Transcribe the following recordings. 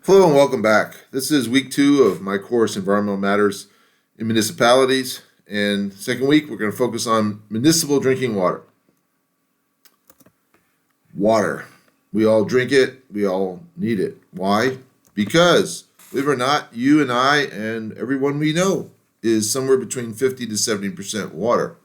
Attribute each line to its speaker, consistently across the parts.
Speaker 1: Hello and welcome back. This is week 2 of my course, Environmental Matters in Municipalities. And second week, we're going to focus on municipal drinking water. Water. We all drink it. We all need it. Why? Because, believe it or not, you and I and everyone we know is somewhere between 50 to 70% water.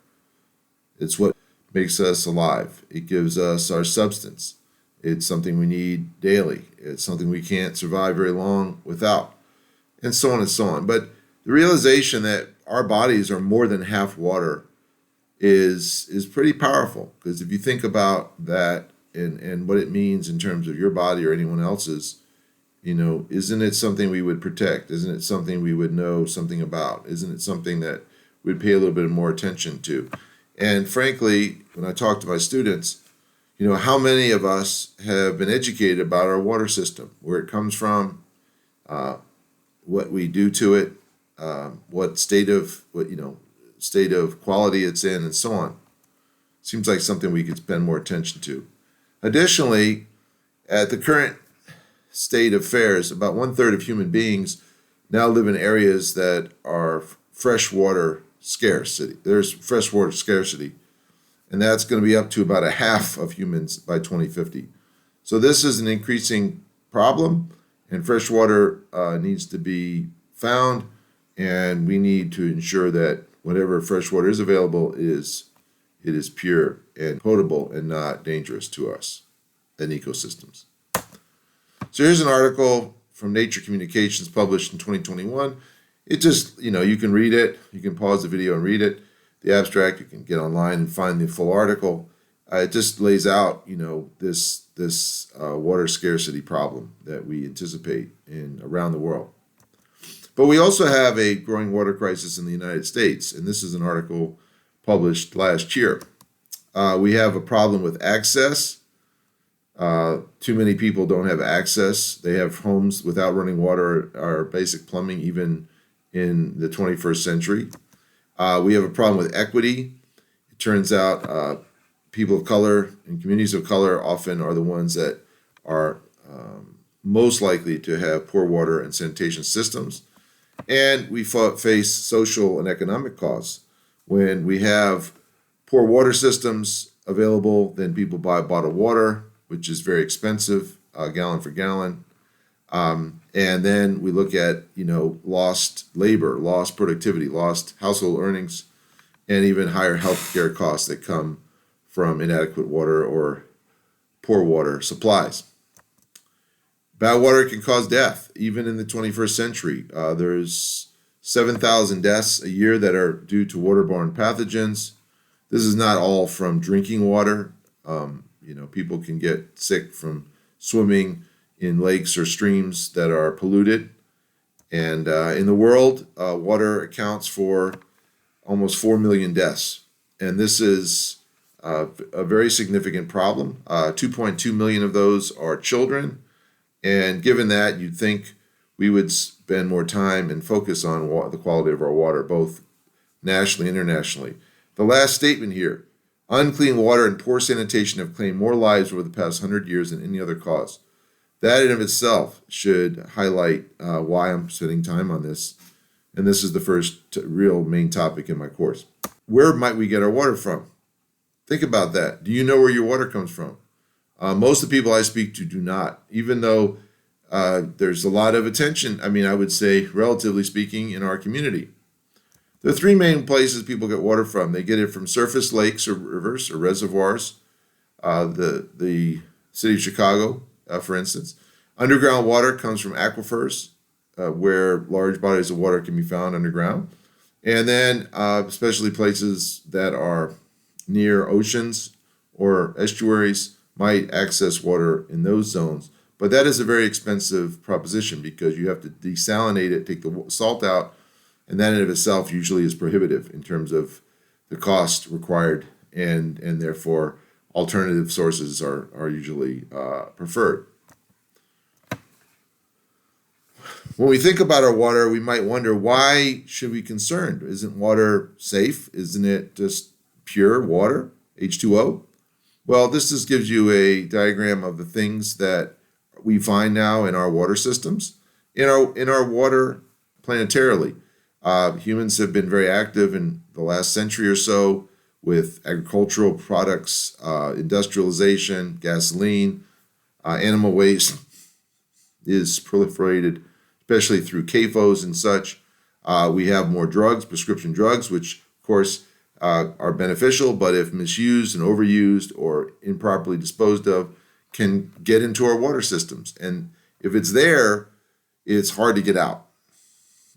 Speaker 1: It's what makes us alive. It gives us our substance. It's something we need daily. It's something we can't survive very long without, and so on and so on. But the realization that our bodies are more than half water is pretty powerful, because if you think about that and what it means in terms of your body or anyone else's, isn't it something we would protect? Isn't it something we would know something about? Isn't it something that we'd pay a little bit more attention to? And frankly, when I talk to my students, how many of us have been educated about our water system, where it comes from, what we do to it, what state of quality it's in, and so on. Seems like something we could spend more attention to. Additionally, at the current state of affairs, about 1/3 of human beings now live in areas that are freshwater scarcity. There's freshwater scarcity. And that's going to be up to about a half of humans by 2050. So this is an increasing problem, and fresh water needs to be found, and we need to ensure that whatever fresh water is available it is pure and potable and not dangerous to us and ecosystems. So here's an article from Nature Communications published in 2021. It just, you can read it. You can pause the video and read it. The abstract, you can get online and find the full article. It just lays out, this water scarcity problem that we anticipate around the world. But we also have a growing water crisis in the United States, and this is an article published last year. We have a problem with access. Too many people don't have access. They have homes without running water or basic plumbing, even in the 21st century. We have a problem with equity. It turns out people of color and communities of color often are the ones that are most likely to have poor water and sanitation systems. And we face social and economic costs. When we have poor water systems available, then people buy bottled water, which is very expensive, gallon for gallon. And then we look at, lost labor, lost productivity, lost household earnings, and even higher healthcare costs that come from inadequate water or poor water supplies. Bad water can cause death, even in the 21st century. There's 7,000 deaths a year that are due to waterborne pathogens. This is not all from drinking water. People can get sick from swimming in lakes or streams that are polluted. And in the world, water accounts for almost 4 million deaths. And this is a very significant problem. 2.2 million of those are children. And given that, you'd think we would spend more time and focus on the quality of our water, both nationally and internationally. The last statement here: unclean water and poor sanitation have claimed more lives over the past 100 years than any other cause. That in of itself should highlight why I'm spending time on this. And this is the first real main topic in my course. Where might we get our water from? Think about that. Do you know where your water comes from? Most of the people I speak to do not, even though there's a lot of attention, I would say, relatively speaking, in our community. There are 3 main places people get water from. They get it from surface lakes or rivers or reservoirs. The city of Chicago, for instance. Underground water comes from aquifers, where large bodies of water can be found underground. And then especially places that are near oceans or estuaries might access water in those zones. But that is a very expensive proposition, because you have to desalinate it, take the salt out, and that in and of itself usually is prohibitive in terms of the cost required, and therefore alternative sources are usually preferred. When we think about our water, we might wonder, why should we be concerned? Isn't water safe? Isn't it just pure water, H2O? Well, this just gives you a diagram of the things that we find now in our water systems, in our water planetarily. Humans have been very active in the last century or so with agricultural products, industrialization, gasoline, animal waste is proliferated, especially through CAFOs and such. We have more drugs, prescription drugs, which of course are beneficial, but if misused and overused or improperly disposed of, can get into our water systems. And if it's there, it's hard to get out.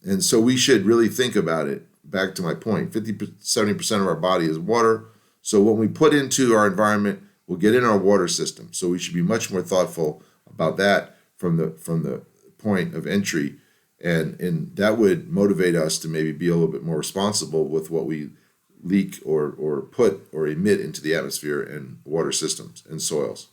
Speaker 1: And so we should really think about it. Back to my point, 70% of our body is water. So what we put into our environment will get in our water system. So we should be much more thoughtful about that from the point of entry. And that would motivate us to maybe be a little bit more responsible with what we leak or put or emit into the atmosphere and water systems and soils.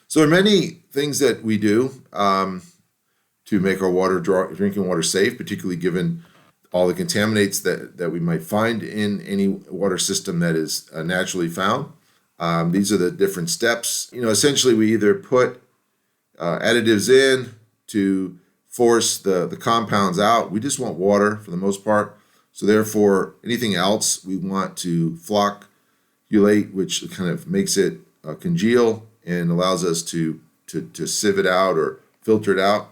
Speaker 1: So there are many things that we do to make our drinking water safe, particularly given all the contaminants that we might find in any water system that is naturally found. These are the different steps. Essentially we either put additives in to force the compounds out. We just want water for the most part. So therefore, anything else we want to flocculate, which kind of makes it congeal and allows us to sieve it out or filter it out.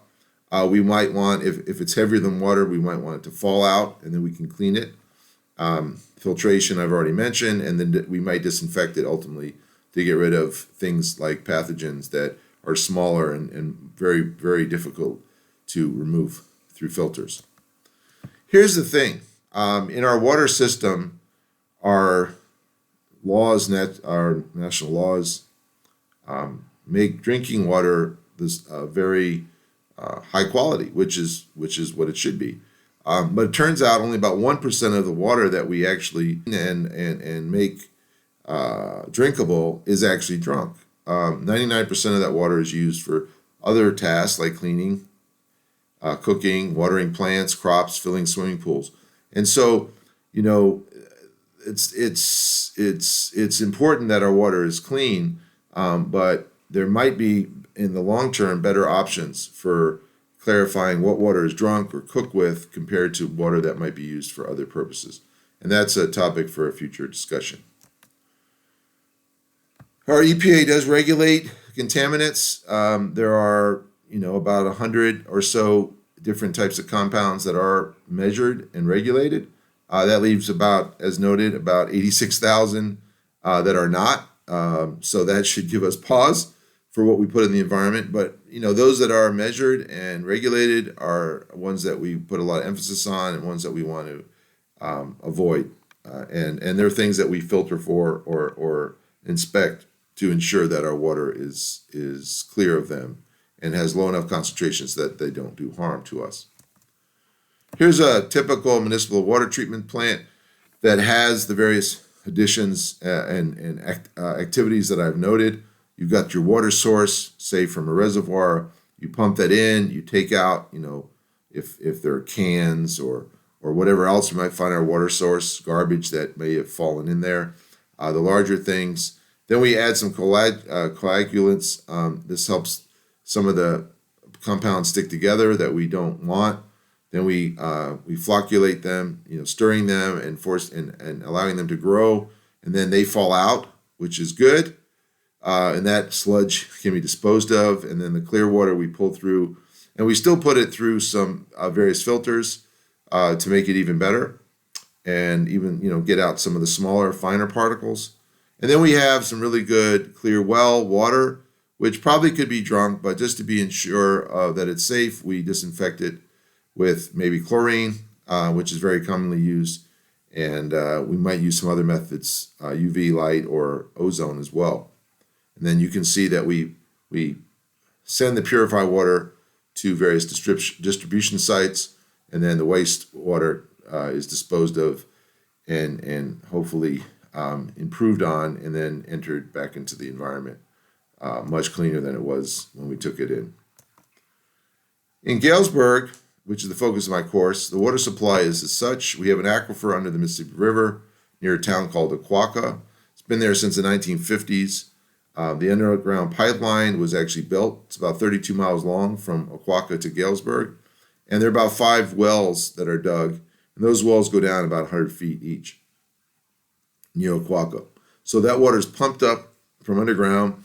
Speaker 1: We might want, if it's heavier than water, we might want it to fall out, and then we can clean it. Filtration, I've already mentioned, and then we might disinfect it ultimately to get rid of things like pathogens that are smaller and very, very difficult to remove through filters. Here's the thing. In our water system, our national laws make drinking water this very high quality, which is what it should be. But it turns out only about 1% of the water that we actually and make drinkable is actually drunk. 99% of that water is used for other tasks like cleaning, cooking, watering plants, crops, filling swimming pools. And so, it's important that our water is clean, but there might be in the long term better options for clarifying what water is drunk or cooked with compared to water that might be used for other purposes. And that's a topic for a future discussion. Our EPA does regulate contaminants. There are, about 100 or so different types of compounds that are measured and regulated. That leaves as noted, about 86,000 that are not. So that should give us pause for what we put in the environment. But, those that are measured and regulated are ones that we put a lot of emphasis on and ones that we want to avoid. And they're things that we filter for or inspect to ensure that our water is clear of them and has low enough concentrations that they don't do harm to us. Here's a typical municipal water treatment plant that has the various additions and activities that I've noted. You've got your water source, say from a reservoir. You pump that in, you take out, if there are cans or whatever else you might find in our water source, garbage that may have fallen in there, the larger things. Then we add some coagulants. This helps some of the compounds stick together that we don't want. Then we flocculate them, stirring them and allowing them to grow, and then they fall out, which is good. And that sludge can be disposed of, and then the clear water we pull through, and we still put it through some various filters to make it even better, and even get out some of the smaller, finer particles. And then we have some really good clear well water, which probably could be drunk, but just to be sure that it's safe, we disinfect it with maybe chlorine, which is very commonly used, and we might use some other methods, UV light or ozone as well. And then you can see that we send the purified water to various distribution sites, and then the wastewater is disposed of and hopefully improved on and then entered back into the environment much cleaner than it was when we took it in. In Galesburg, which is the focus of my course, the water supply is as such. We have an aquifer under the Mississippi River near a town called Aquaca. It's been there since the 1950s. The underground pipeline was actually built. It's about 32 miles long from Oquawka to Galesburg. And there are about 5 wells that are dug. And those wells go down about 100 feet each near Oquawka. So that water is pumped up from underground,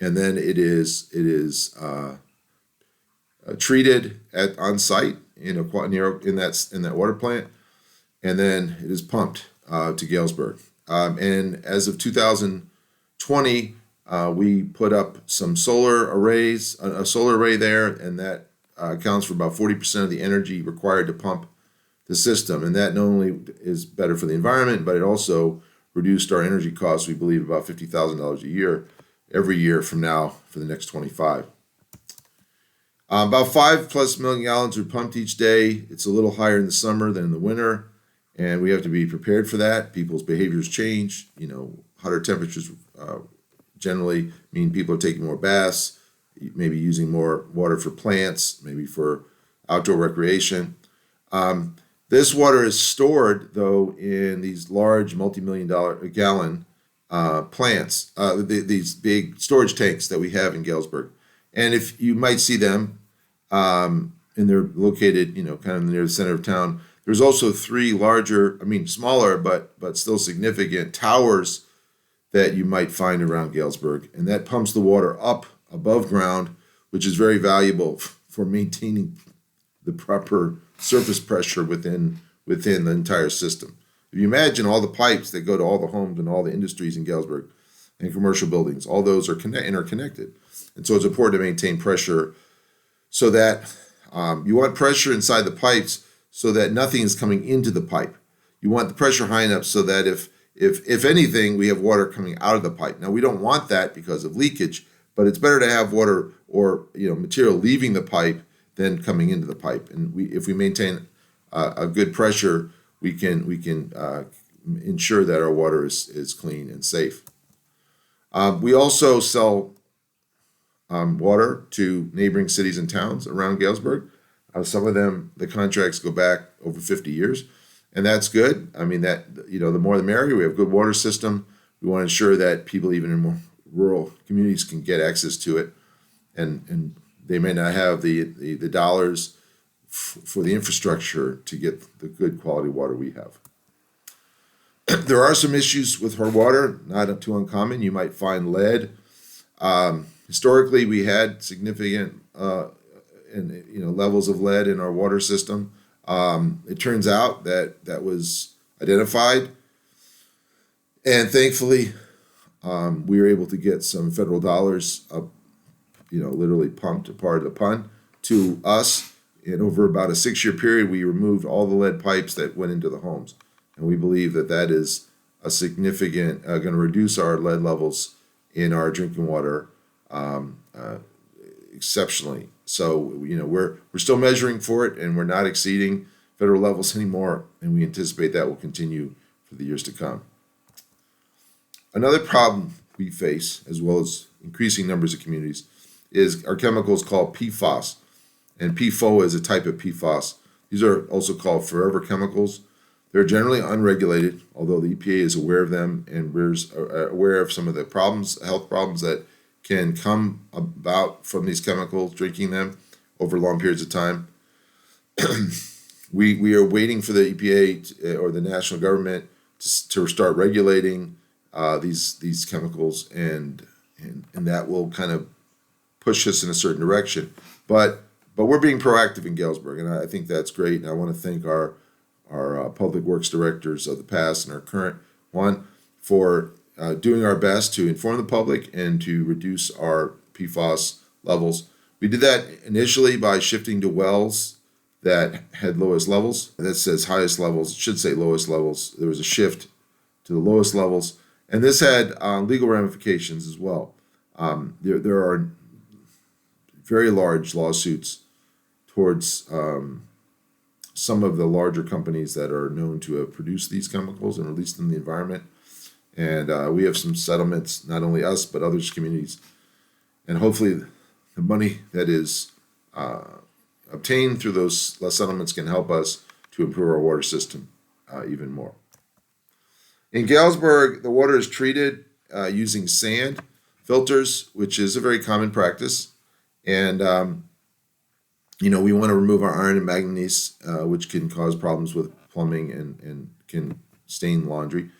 Speaker 1: and then it is treated on site in that water plant, and then it is pumped to Galesburg. And as of 2020, we put up some solar arrays, a solar array there, and that accounts for about 40% of the energy required to pump the system. And that not only is better for the environment, but it also reduced our energy costs, we believe, about $50,000 a year, every year from now for the next 25. About 5+ million gallons are pumped each day. It's a little higher in the summer than in the winter, and we have to be prepared for that. People's behaviors change. Hotter temperatures generally mean people are taking more baths, maybe using more water for plants, maybe for outdoor recreation. This water is stored, though, in these large multi-million-gallon plants, these big storage tanks that we have in Galesburg. And if you might see them, and they're located, kind of near the center of town. There's also 3 larger, smaller, but still significant towers that you might find around Galesburg. And that pumps the water up above ground, which is very valuable for maintaining the proper surface pressure within the entire system. If you imagine all the pipes that go to all the homes and all the industries in Galesburg and commercial buildings, all those are interconnected. And so it's important to maintain pressure so that you want pressure inside the pipes so that nothing is coming into the pipe. You want the pressure high enough so that if anything, we have water coming out of the pipe. Now, we don't want that because of leakage, but it's better to have water or material leaving the pipe than coming into the pipe. And if we maintain a good pressure, we can ensure that our water is clean and safe. We also sell water to neighboring cities and towns around Galesburg. Some of them, the contracts go back over 50 years, and that's good. The more the merrier. We have a good water system. We want to ensure that people, even in more rural communities, can get access to it, and they may not have the dollars for the infrastructure to get the good quality water we have. There are some issues with our water, not too uncommon. You might find lead. Historically, we had significant levels of lead in our water system. It turns out that was identified, and thankfully, we were able to get some federal dollars, literally pumped, a part of the pun, to us. And over about a 6-year period, we removed all the lead pipes that went into the homes. And we believe that is a significant, going to reduce our lead levels in our drinking water exceptionally. So, we're still measuring for it, and we're not exceeding federal levels anymore. And we anticipate that will continue for the years to come. Another problem we face, as well as increasing numbers of communities, is our chemicals called PFAS. And PFOA is a type of PFAS. These are also called forever chemicals. They're generally unregulated, although the EPA is aware of them and we're aware of some of the health problems that can come about from these chemicals, drinking them over long periods of time. We are waiting for the EPA or the national government to start regulating these chemicals, and that will kind of push us in a certain direction. But we're being proactive in Galesburg, and I think that's great. And I want to thank our public works directors of the past and our current one for doing our best to inform the public and to reduce our PFAS levels. We did that initially by shifting to wells that had lowest levels. That says highest levels. It should say lowest levels. There was a shift to the lowest levels, and this had legal ramifications as well. There are very large lawsuits towards some of the larger companies that are known to have produced these chemicals and released them in the environment. And we have some settlements, not only us, but other communities. And hopefully the money that is obtained through those settlements can help us to improve our water system even more. In Galesburg, the water is treated using sand filters, which is a very common practice. And, we want to remove our iron and manganese, which can cause problems with plumbing and can stain laundry.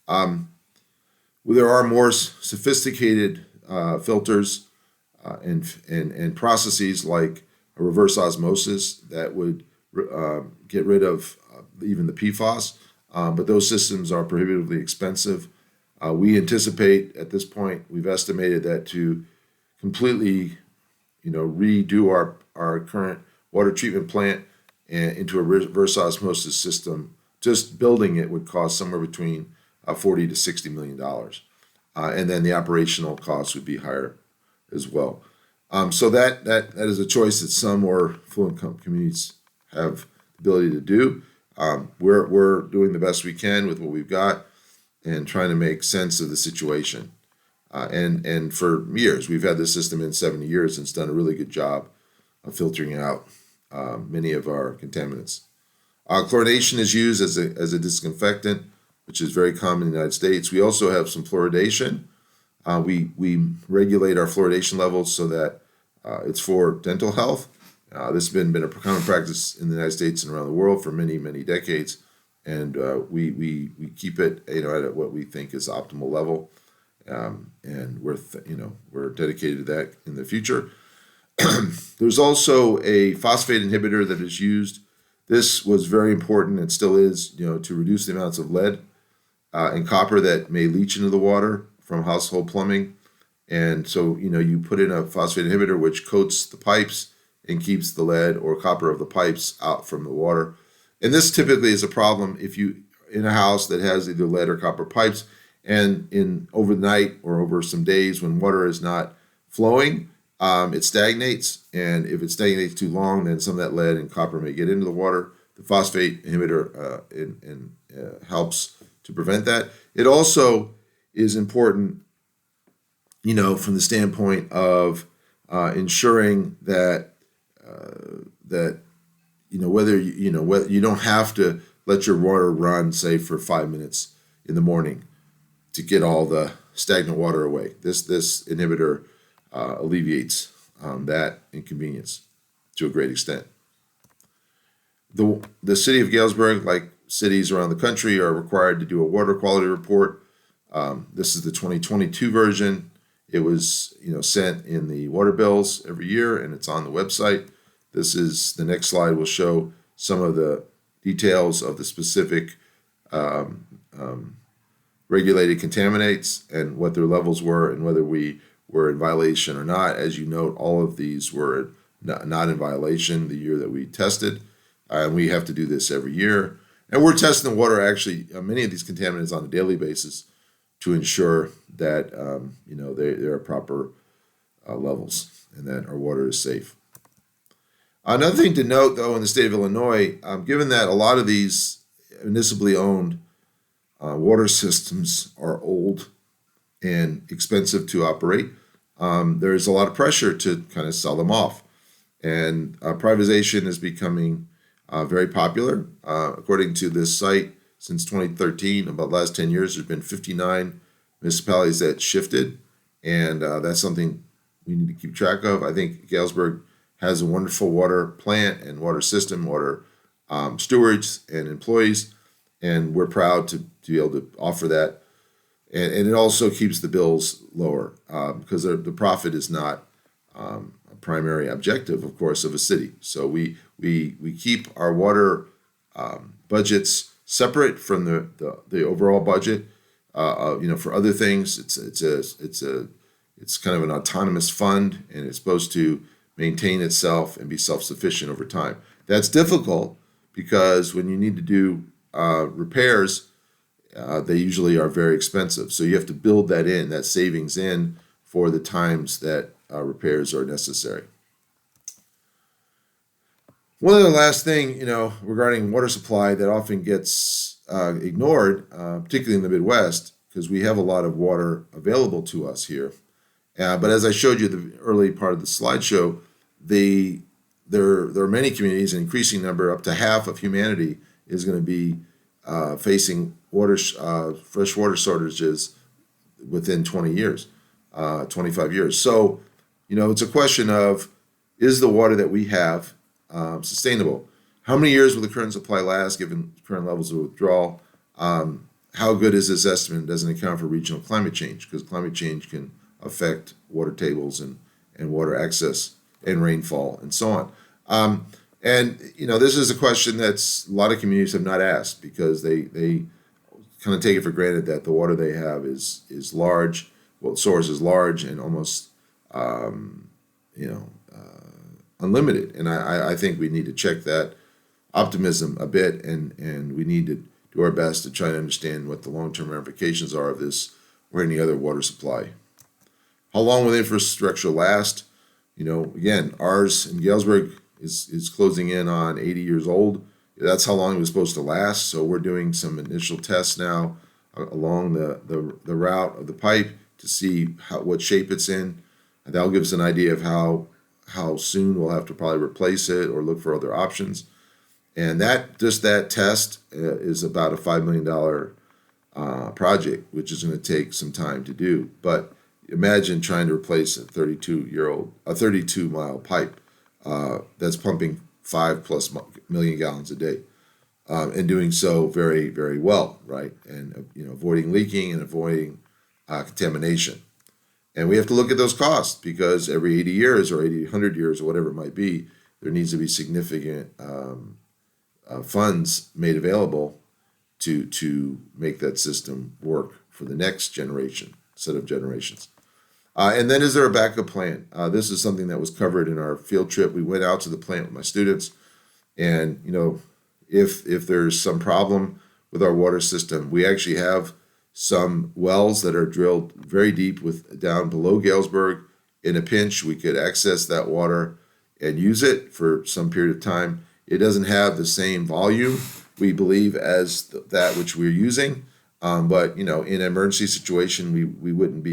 Speaker 1: There are more sophisticated filters and processes like a reverse osmosis that would get rid of even the PFAS, but those systems are prohibitively expensive. We anticipate at this point, we've estimated that to completely, redo our current water treatment plant and into a reverse osmosis system, just building it would cost somewhere between 40 to $60 million, and then the operational costs would be higher as well. So that is a choice that some more fluent communities have the ability to do. We're doing the best we can with what we've got and trying to make sense of the situation. And for years, we've had this system in 70 years and it's done a really good job of filtering out many of our contaminants. Chlorination is used as a disinfectant, which is very common in the United States. We also have some fluoridation. We regulate our fluoridation levels so that it's for dental health. This has been a common practice in the United States and around the world for many, many decades. And we keep it at what we think is optimal level. And we're dedicated to that in the future. There's also a phosphate inhibitor that is used. This was very important and still is, to reduce the amounts of lead and copper that may leach into the water from household plumbing. And so, you put in a phosphate inhibitor which coats the pipes and keeps the lead or copper of the pipes out from the water. And this typically is a problem if you in a house that has either lead or copper pipes, and in overnight or over some days when water is not flowing, it stagnates. And if it stagnates too long, then some of that lead and copper may get into the water. The phosphate inhibitor helps to prevent that. It also is important, from the standpoint of ensuring that whether you don't have to let your water run, say, for 5 minutes in the morning to get all the stagnant water away. This inhibitor alleviates that inconvenience to a great extent. The city of Galesburg, like cities around the country, are required to do a water quality report. This is the 2022 version. It was sent in the water bills every year, and it's on the website. The next slide will show some of the details of the specific regulated contaminants and what their levels were and whether we were in violation or not. As you note, all of these were not in violation the year that we tested. And we have to do this every year. And we're testing the water, actually, many of these contaminants on a daily basis to ensure that, there are proper levels and that our water is safe. Another thing to note, though, in the state of Illinois, given that a lot of these municipally owned water systems are old and expensive to operate, there's a lot of pressure to kind of sell them off. And privatization is becoming very popular. According to this site, since 2013, about the last 10 years, there's been 59 municipalities that shifted, and that's something we need to keep track of. I think Galesburg has a wonderful water plant and water system, water stewards and employees, and we're proud to be able to offer that. And it also keeps the bills lower because the profit is not a primary objective, of course, of a city. So we keep our water budgets separate from the overall budget. For other things, it's kind of an autonomous fund, and it's supposed to maintain itself and be self-sufficient over time. That's difficult because when you need to do repairs, they usually are very expensive. So you have to build that savings in for the times that repairs are necessary. One other last thing, regarding water supply that often gets ignored, particularly in the Midwest, because we have a lot of water available to us here. But as I showed you the early part of the slideshow, there are many communities, an increasing number, up to half of humanity is going to be facing fresh water shortages within 20 years. 25 years. So, it's a question of, is the water that we have sustainable? How many years will the current supply last given current levels of withdrawal? How good is this estimate? It doesn't account for regional climate change, because climate change can affect water tables and water access and rainfall and so on. This is a question that's a lot of communities have not asked, because they kind of take it for granted that the water they have is large, source is large and almost unlimited. And I think we need to check that optimism a bit, and we need to do our best to try to understand what the long-term ramifications are of this or any other water supply. How long will the infrastructure last? Again, ours in Galesburg is closing in on 80 years old. That's how long it was supposed to last. So we're doing some initial tests now along the route of the pipe to see what shape it's in. And that'll give us an idea of how soon we'll have to probably replace it or look for other options. And that test is about a $5 million project, which is going to take some time to do. But imagine trying to replace a 32-mile pipe that's pumping 5+ million gallons a day, and doing so very, very well, right? And avoiding leaking and avoiding contamination. And we have to look at those costs, because every 80 years or 100 years or whatever it might be, there needs to be significant funds made available to make that system work for the next set of generations. And then, is there a backup plan? This is something that was covered in our field trip. We went out to the plant with my students, and if there's some problem with our water system, we actually have some wells that are drilled very deep down below Galesburg. In a pinch, we could access that water and use it for some period of time. It doesn't have the same volume, we believe, as that which we're using, but in an emergency situation, we wouldn't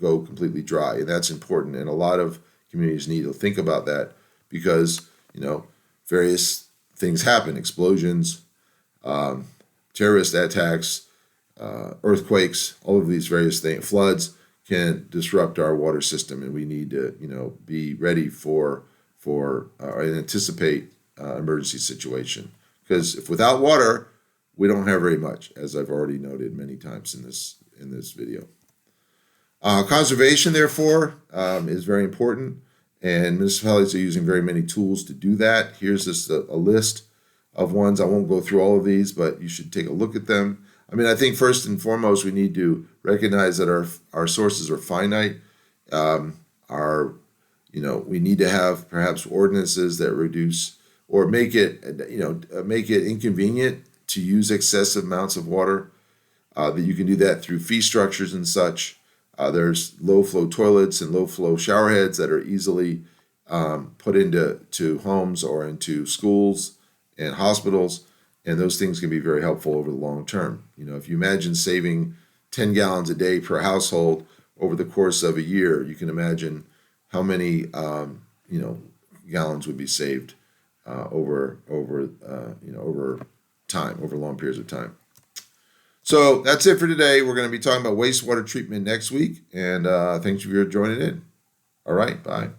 Speaker 1: go completely dry, and that's important. And a lot of communities need to think about that, because various things happen: explosions, terrorist attacks, earthquakes, all of these various things, floods can disrupt our water system, and we need to be ready for and anticipate emergency situation. Because if without water, we don't have very much, as I've already noted many times in this video. Conservation, therefore, is very important, and municipalities are using very many tools to do that. Here's just a list of ones. I won't go through all of these, but you should take a look at them. I think first and foremost, we need to recognize that our sources are finite. We need to have perhaps ordinances that reduce or make it inconvenient to use excessive amounts of water. That you can do that through fee structures and such. There's low-flow toilets and low-flow shower heads that are easily put into homes or into schools and hospitals, and those things can be very helpful over the long term. If you imagine saving 10 gallons a day per household over the course of a year, you can imagine how many gallons would be saved over time, over long periods of time. So that's it for today. We're going to be talking about wastewater treatment next week, and thanks for joining in. All right, bye.